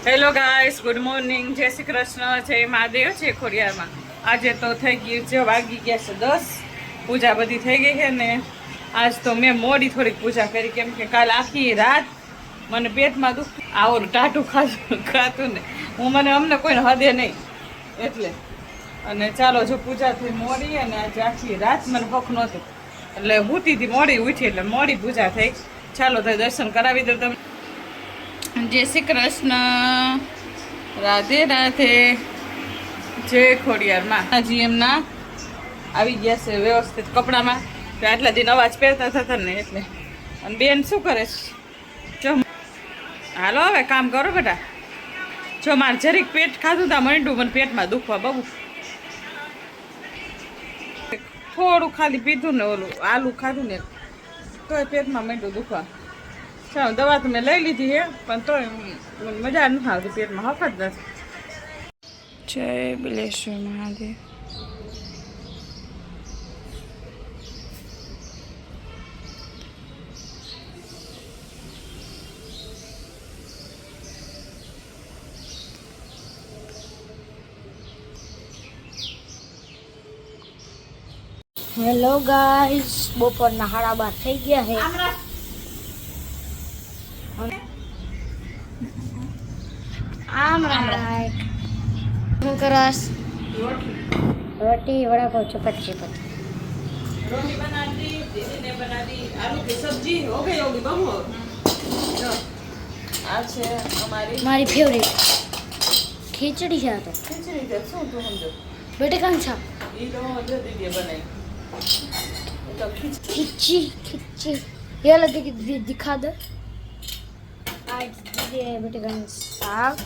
Hello guys, good morning, જય શ્રી કૃષ્ણ, જય મહાદેવ છે ખોડિયારમાં. આજે તો થઈ ગયું છે, વાગી ગયા છે 10. પૂજા બધી થઈ ગઈ છે ને આજ તો મેં મોડી થોડીક પૂજા કરી, કેમ કે કાલ આખી રાત મને પેટમાં દુખ આવું ટાટું ખાતું ને મને અમને કોઈને હદે નહીં એટલે. અને ચાલો જો પૂજા થઈ મોડી, અને આજે આખી રાત મને ભૂખ નહોતું એટલે ભૂતીથી મોડી ઉઠી એટલે મોડી પૂજા થઈ. ચાલો તો દર્શન કરાવી દો તમે. જય શ્રી કૃષ્ણ, રાધે રાધે, જય ખોડિયારમાં. હજી એમના આવી ગયા છે વ્યવસ્થિત કપડામાં, આટલા દિન અવાજ પહેરતા થતા ને એટલે. અને બેન શું કરે છે? જો હાલો હવે કામ કરો બેટા. જો મારે જરીક પેટ ખાધું તા મંડું મને પેટમાં દુખવા બહુ. થોડું ખાલી પીધું ને ઓલું આલુ ખાધું ને તોય પેટમાં મંડું દુખવા. ચાલો દવા તો મેં લઈ લીધી છે પણ તોય મજા નથી આવતી, પેટમાં હફત નથી. જય બિલેશ્વર મહાદેવ. હેલો ગાઈસ, બપોરના 12:30 થઈ ગયા છે. આમ રાઈટ હું કરસ रोटी वड़ा पाव चपाती रोटी बना दी, दीदी ने बना दी, आलू की सब्जी हो गई होगी बहू. જો આ છે અમારી फेवरेट खिचड़ी है. तो ખીચડી છે. શું તું સમજો बेटे कौन सा એ તો જો દીદીએ બનાવી તો खिची ये लगे कि दिखा दो. आज दीदी बेटे कौन साग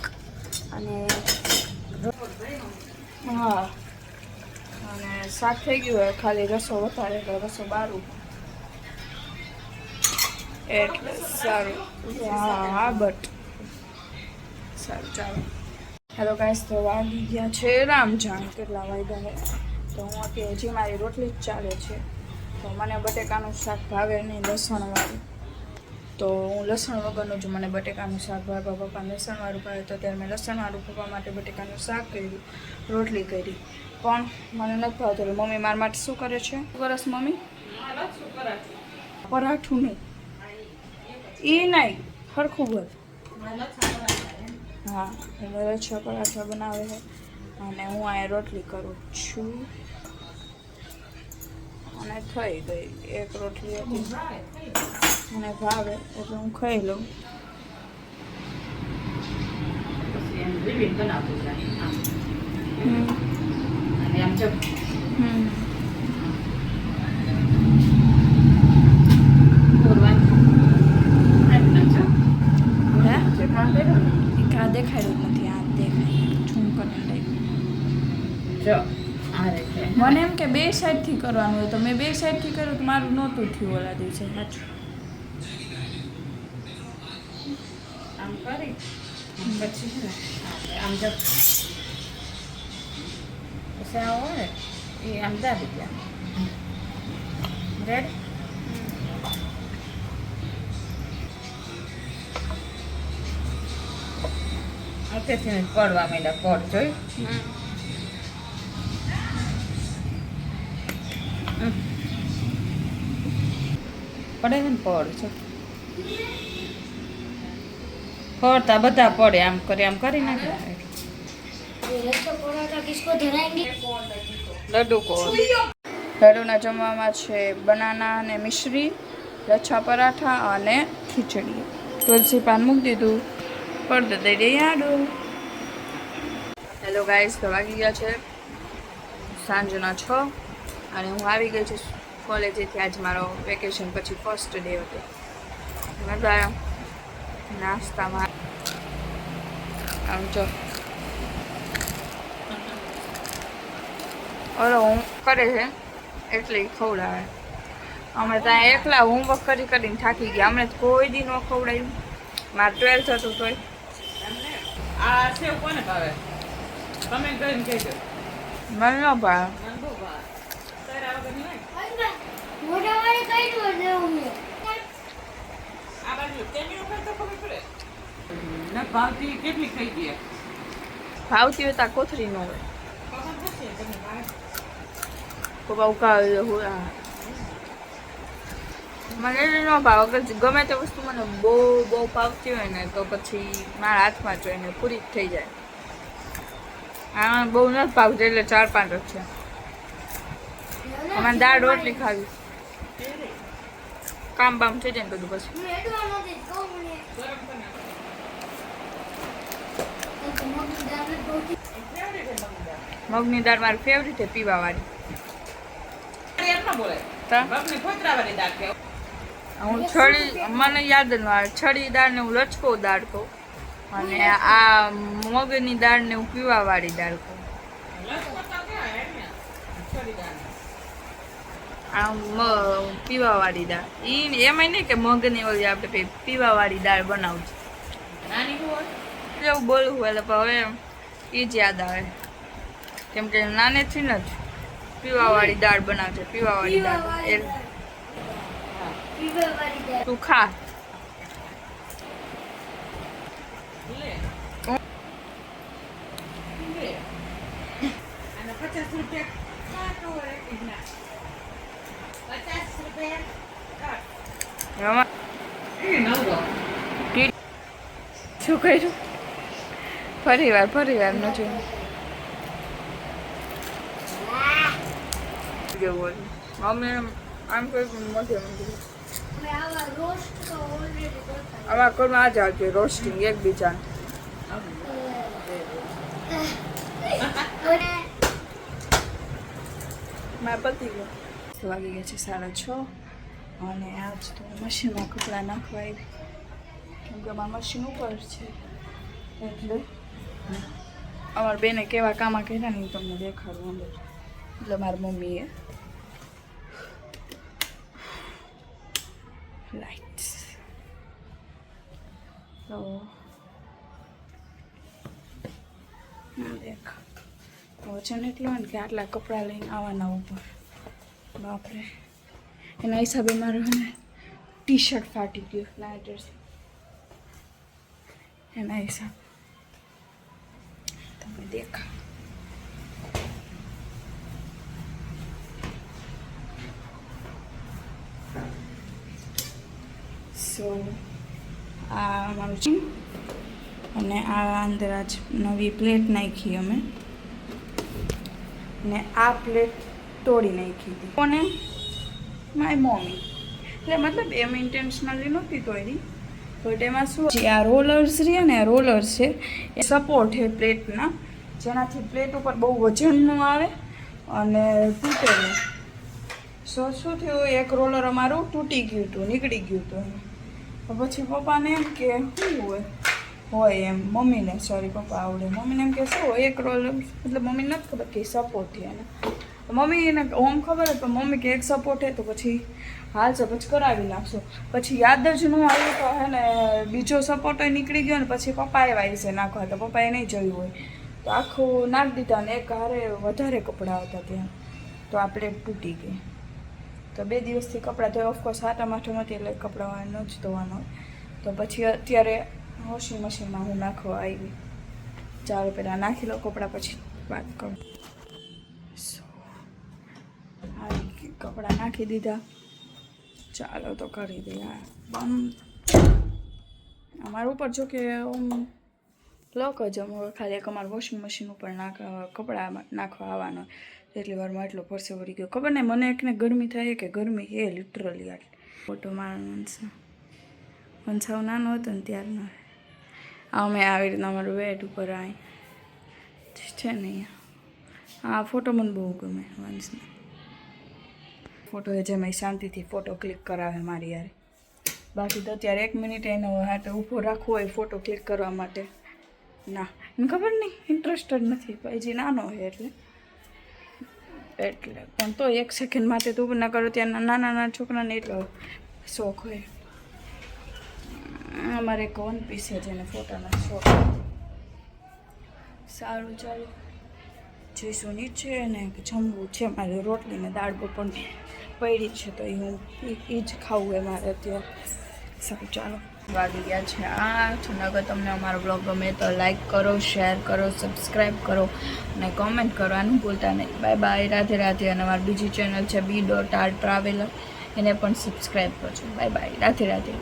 અને હા, અને શાક થઈ ગયું હોય, ખાલી રસો વધારે એટલે રસો બારું એટલે સારું. હા બટ સારું ચાલો. હેલો ગાઈસ, તો વાગી ગયા છે રામજાણ. કેટલા વાગ્યા છે તો હું અત્યારે હજી મારી રોટલી જ ચાલે છે. તો મને બટેકાનું શાક ભાવે નહીં, લસણવાળું. તો હું લસણ વગરનું જ મને બટેકાનું શાક ભાવે. પપ્પાને લસણવાળું ભાવે તો ત્યારે મેં લસણવાળું પપ્પા માટે બટેકાનું શાક કર્યું, રોટલી કરી. પણ મને નથી ભાવતું. મમ્મી મારા માટે શું કરે છે? શું કરસ મમ્મી? પરાઠું નહીં, એ નહીં, સરખું બોલ. હા, એટલે લચ્છા પરાઠા બનાવે છે અને હું અહીંયા રોટલી કરું છું. અને થઈ ગઈ એક રોટલી હતી, મને ભાવે એટલે હું ખાઈ લઉં. આ દેખાડ્યું નથી, આ દેખાય ઝૂમ કરીને મને એમ કે બે સાઈડથી કરવાનું હોય તો મેં બે સાઈડથી કર્યું તો મારું નહોતું થયું ઓલા દિવસે. સાચું આમ કરી પછી આમ જબ પછી આવો હોય એ આમ દાબી ગયા. રેડી? અત્યારથી પડવા માંડ્યા પડ જોઈ. પડે છે ને પડ છે, પડતા બધા પડે. આમ કરી નાખે. લડ્ડુ કોણ? લડ્ડુના જમવામાં છે બનાના અને મિશ્રી, લચ્છા પરાઠા અને ખીચડી. તુલસી પાન મૂકી દીધું, પડદો દઈ દઈએ આડું. હેલો ગાઈસ, તો વાગી ગયા છે સાંજના 6 અને હું આવી ગઈ છું કોલેજેથી. આજ મારો વેકેશન પછી ફર્સ્ટ ડે હતો. મજા આવ્યો નાસ્તામાં. આમ જો ઓલો હું કરે છે એટલે ખવડાવે. અમે ત્યાં એકલા હોમવર્ક કરીને થાકી ગયા. અમને કોઈ દી ન ખવડાવ્યું. મારે 12th હતું તોય. આ સેવ કોને ભાવે? તમે કરીને કહેજો. મને ન ભાવે. આ બાજુ કેમેરો પર તો ખબર પડે. ના ભાવતી કેટલી ખાઈ ગયા ભાવતી હોય ત્યાં કોથળી ન હોય ખબર થશે તમે ભાવ પપ્પા ઉકાળેલો હોય મને એટલે ન ભાવ અગર ગમે તે વસ્તુ મને બહુ બહુ ભાવતી હોય ને તો પછી મારા હાથમાં જોઈને પૂરી જ થઈ જાય આ બહુ નથી ભાવતી એટલે 4-5 જ છે અમારે દાળ રોટલી ખાવી કામ બામ થઈ જાય ને બધું પછી મગની દાળ મારી ફેવરિટ છે પીવા વાળી એમ ન બોલે બાપને ફોતરાવાની દાળ કે હું છડી મને યાદ ન આવે છડી દાળને હું લચકો દાળ કહું અને આ મગની દાળને હું પીવા વાળી દાળ કહું આ પીવા વાળી દાળ એમાં નહીં કે મગની ઓલી આપણે પીવા વાળી દાળ બનાવું છું નાની હોય એવું બોલવું હોય એટલે હવે એ જ યાદ આવે કેમ કે નાનેથી જ પીવાવાળી દાળ બનાવશે પીવાવાળી દાળ તું ખા લે લે અને 50 રૂપિયા કાટો રે કિના 50 રૂપિયા કાટ એમાં નવરો શું કર્યું ફરી વાર ન જોયું જેવું મમ્મી આમ કોઈ મધ્ય આવા ઘરમાં આ જ આવશે રોસ્ટિંગ એકબીજા મારા પતિ ગયો વાગી ગયા છે 6:30 અને આજ તો મશીનમાં કપડાં નાખવા આવી કેમ કે અમારા મશીન ઉપર છે એટલે અમારા બેને કેવા કામ કર્યા ને તમને દેખાડું અંદર એટલે મારી મમ્મીએ લાઇટ્સ તો દેખ વજન એટલું હોય ને કે આટલા કપડાં લઈને આવવાના ઉપર બાપરે એના હિસાબે મારું ટી શર્ટ ફાટી ગયું નાઇટર્સ એના હિસાબે તમે દેખા સો આ મારું છે અને આ અંદર આજ નવી પ્લેટ નાખી અમે ને આ પ્લેટ તોડી નાખી હતી કોને મારી મમ્મી એટલે મતલબ એમ ઇન્ટેન્શનલી નહોતી તોડી બટ એમાં શું જે આ રોલર્સ રહ્યા ને આ રોલર્સ છે એ સપોર્ટ છે પ્લેટના જેનાથી પ્લેટ ઉપર બહુ વજનનું આવે અને તૂટે નહીં શું થયું એક રોલર અમારું તૂટી ગયું હતું નીકળી ગયું હતું તો પછી પપ્પાને એમ કે શું હોય એમ મમ્મીને સોરી પપ્પા આવડે મમ્મીને એમ કે શું હોય એક રોલર મતલબ મમ્મીને નથી ખબર કે સપોર્ટ છે એને મમ્મીને ઓમ ખબર હતો મમ્મી કે એક સપોર્ટ છે તો પછી હાલ છે પછી કરાવી નાખશો પછી યાદ જ ન આવ્યું તો હે ને બીજો સપોર્ટ નીકળી ગયો ને પછી પપ્પાએ વાયસે નાખવા તો પપ્પાએ નહીં જોયું હોય તો આખું નાખી દીધા ને એક હારે વધારે કપડાં હતા ત્યાં તો આ પ્લેટ તૂટી ગઈ તો 2 દિવસથી કપડાં ધોયા ઓફકોર્સ 7-8 હતી એટલે કપડાં ન જ ધોવાનો તો પછી અત્યારે વોશિંગ મશીનમાં હું નાખવા આવી ચાલો પહેલાં નાખી લો કપડાં પછી વાત કરું કપડાં નાખી દીધા ચાલો તો કરી દઈએ અમારા ઉપર જો કે લોક જ અમે ખાલી એક અમારું વોશિંગ મશીન ઉપર કપડાં નાખવા આવવાનો એટલી વારમાં એટલો પરસે વળી ગયો ખબર નહીં મને એકને ગરમી થાય કે ગરમી એ લિટરલી આટલી ફોટો મારવાનો વંસાવ નાનો હતો ને ત્યારનો અમે આવી રીતના અમારું બેડ ઉપર આવી છે ને આ ફોટો મને બહુ ગમે વંશને ફોટો એ જેમાં શાંતિથી ફોટો ક્લિક કરાવે મારી યાર બાકી તો અત્યારે 1 મિનિટ એનો હાથે ઊભો રાખવો હોય ફોટો ક્લિક કરવા માટે ના એને ખબર નહીં ઇન્ટરેસ્ટેડ નથી હજી નાનો હોય એટલે પણ તો 1 સેકન્ડ માટે તો ઊભું ના કરો ત્યાં નાના છોકરાને એટલો શોખ હોય અમારે એક વન પીસ છે જેને ફોટાના શોખ સારું ચાલો જઈશું નીચે ને જમવું છે મારે રોટલી ને દાળ પણ પડી છે તો હું એ જ ખાવું હોય મારે અત્યારે સારું ચાલો વાગી ગયા છે 8. અને અગર તમને અમારો બ્લોગ ગમે તો લાઈક કરો, શેર કરો, સબસ્ક્રાઈબ કરો અને કોમેન્ટ કરવાનું ભૂલતા નહીં. Bye bye, Radhe Radhe. અને અમારી બીજી ચેનલ છે B.R ટ્રાવેલર, એને પણ સબસ્ક્રાઈબ કરજો. Bye bye, Radhe Radhe.